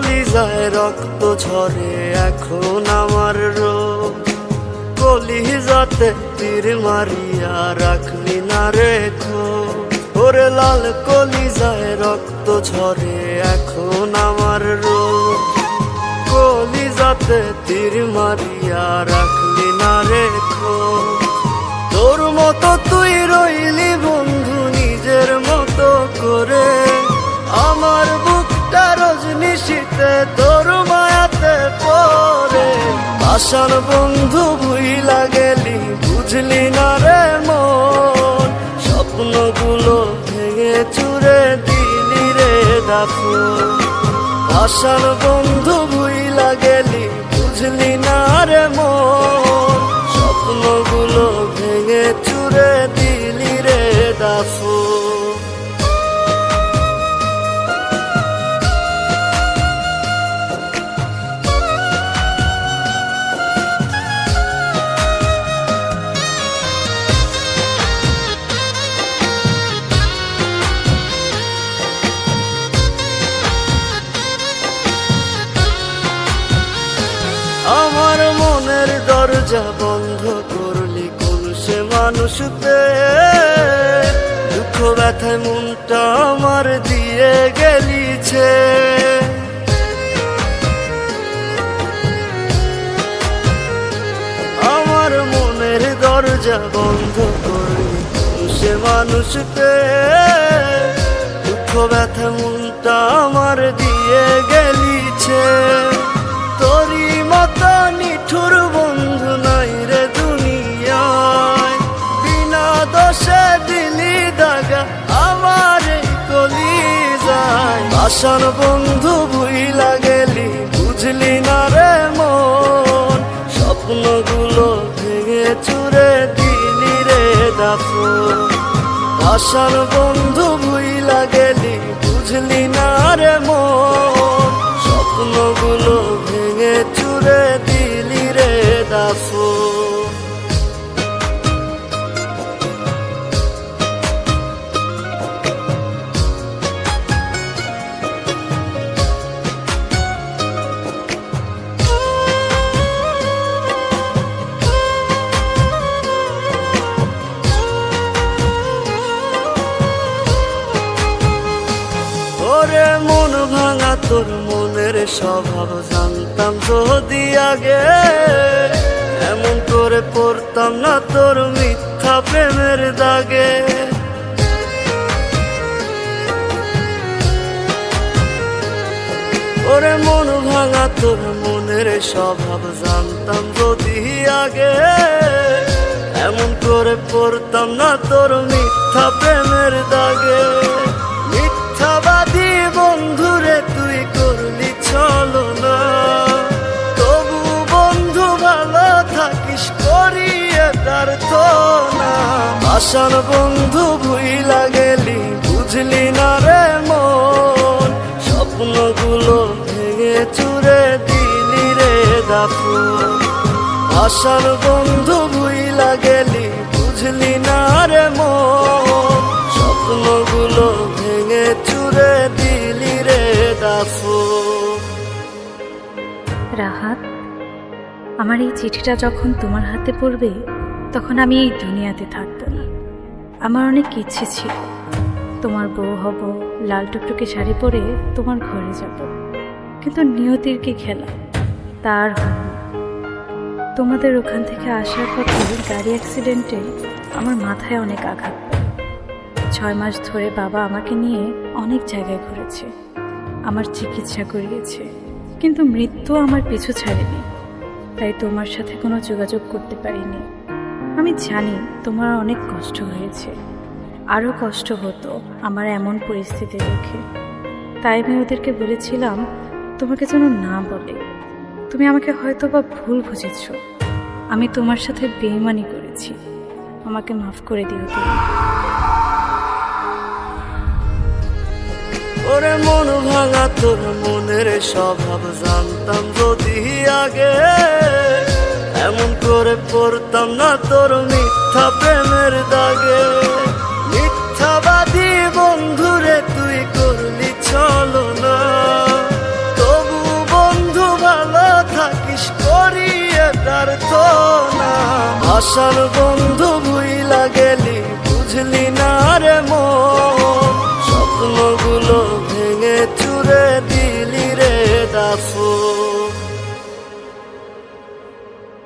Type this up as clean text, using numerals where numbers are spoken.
কলিজায় রক্ত ঝরে এখন আমার রোগ, কলিজাতে তীর মারিয়া রাখলি না রেখো। ওরে লাল কলিজায় রক্ত ঝরে এখন আমার রোগ, কলিজাতে তীর মারিয়া রাখলি না রেখো। তোর মতো তুই রইলি বন্ধু নিজের মতো করে, আমার বুকটা রজনী শীতে তোর মায়াতে পড়ে। আশার বন্ধু ভুইলা গেলি বুঝলি না রে মন, স্বপ্নগুলো ভেঙে চুরে দিলি রে দাফন। আশার বন্ধু ভুইলা গেলি বুঝলি না রে মন, স্বপ্নগুলো ভেঙে চুরে দিলি রে দাফন। আমার মনের দরজা বন্ধ করলি কোন সে মানুষতে, দুঃখ ব্যথায় মনটা আমার দিয়ে গেলিছে। আমার মনের দরজা বন্ধ করলি কোন সে মানুষতে, দুঃখ ব্যথায় মনটা আমার দিয়ে গেলিছে। তোরি মতো নিঠুর বন্ধু নাই রে দুনিয়ায়, বিনা দোষে দিলি দাগা আমার এই কলিজায়। আশার বন্ধু ভুইলা গেলি বুঝলি না রে মন, স্বপ্নগুলো ভেঙে চুরে দিলি রে দাফন। আশার বন্ধু ভুইলা গেলি বুঝলি না রে মন, স্বপ্নগুলো ভেঙে চুরে দিলি রে দাফন। ওরে মন ভাঙা তোর মনের স্বভাব জানতাম যদি আগে, এমন করে পড়তাম না তোর মিথ্যা প্রেমের দাগে। ওরে মন ভাঙা তোর মনের স্বভাব জানতাম যদি আগে, এমন করে পড়তাম না তোর মিথ্যা প্রেমের দাগে। মিথ্যাবাদী বন্ধুরে তুই করলি ছলনা, তবু বন্ধু ভালো থাকিস করিয়ে প্রার্থনা। আশার বন্ধু ভুইলা গেলি বুঝলি না রে মন, স্বপ্নগুলো ভেঙে চুরে দিলি রে দাফন। আশার বন্ধু ভুইলা গেলি বুঝলি না রে মন, স্বপ্নগুলো ভেঙে চুরে দিলি রে দাফন। রাহাত, আমার এই চিঠিটা যখন তোমার হাতে পড়বে তখন আমি এই দুনিয়াতে থাকবো না। আমার অনেক ইচ্ছে ছিল তোমার বউ হব, লাল টুকটুকে শাড়ি পরে তোমার ঘরে যাব, কিন্তু নিয়তির কি খেলা, তার হল না। তোমাদের ওখান থেকে আসার পথে গাড়ি অ্যাক্সিডেন্টে আমার মাথায় অনেক আঘাত পায়। 6 মাস ধরে বাবা আমাকে নিয়ে অনেক জায়গায় ঘুরেছে, আমার চিকিৎসা করিয়েছে, কিন্তু মৃত্যু আমার পিছু ছাড়েনি। তাই তোমার সাথে কোনো যোগাযোগ করতে পারিনি। আমি জানি তোমার অনেক কষ্ট হয়েছে, আরও কষ্ট হতো আমার এমন পরিস্থিতি দেখে। তাই আমি ওদেরকে বলেছিলাম তোমাকে যেন না বলে। তুমি আমাকে হয়তো বা ভুল বুঝেছ, আমি তোমার সাথে বেইমানি করেছি, আমাকে মাফ করে দিও তুমি। ওরে মন ভাঙা তোর মনের স্বভাব জানতাম যদি আগে, এমন করে পড়তাম না তোর মিথ্যা প্রেমের দাগে। মিথ্যাবাদী বন্ধুরে তুই করলি ছলনা, তবু আশার বন্ধু ভুইলা গেলি, বুঝলি না